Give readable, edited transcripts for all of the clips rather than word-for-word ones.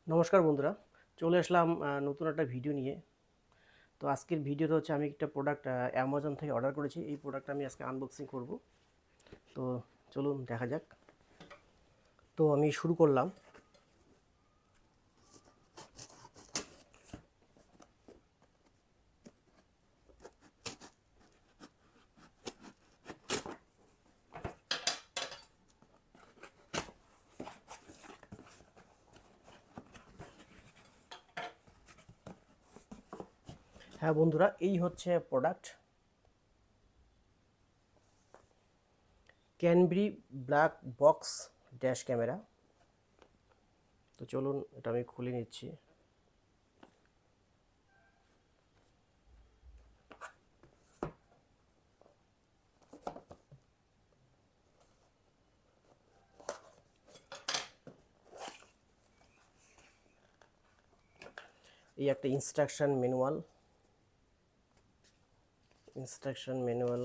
নমস্কার বন্ধুরা, চলে আসলাম নতুন একটা ভিডিও নিয়ে। তো আজকের ভিডিওটা হচ্ছে আমি একটা প্রোডাক্ট অ্যামাজন থেকে অর্ডার করেছি। এই প্রোডাক্টটা আমি আজকে আনবক্সিং করব। তো চলুন দেখা যাক। তো আমি শুরু করলাম। হ্যাঁ বন্ধুরা, এই হচ্ছে product, cranberry black box dash camera. তো চলুন এটা আমি খুলে নিচ্ছি। এই একটা ইনস্ট্রাকশন ম্যানুয়াল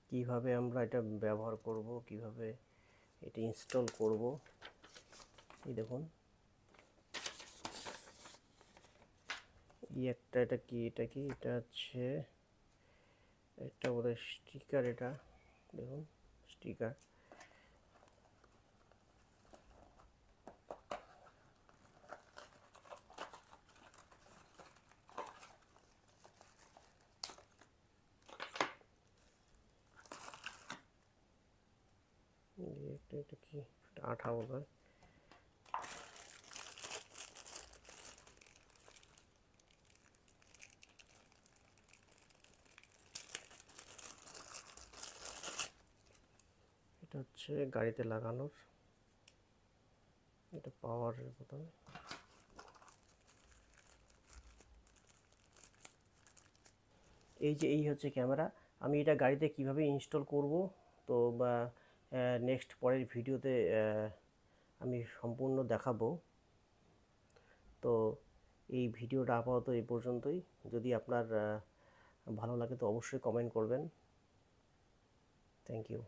কিভাবে আমরা এটা ব্যবহার করব, কিভাবে এটা ইনস্টল করব। এই দেখুন, এটা হচ্ছে, এটা বোধহয় স্টিকার। এটা দেখুন, স্টিকার। এটা কি, এটা আঠা বোধহয়। এটা হচ্ছে গাড়িতে লাগানোর, এটা পাওয়ারের বোতাম। এই হচ্ছে ক্যামেরা। আমি এটা গাড়িতে কিভাবে ইনস্টল করব, তো বা নেক্সট পরের ভিডিওতে আমি সম্পূর্ণ দেখাবো। তো এই ভিডিওটা আপাতত এই পর্যন্তই। যদি আপনার ভালো লাগে তো অবশ্যই কমেন্ট করবেন। Thank you.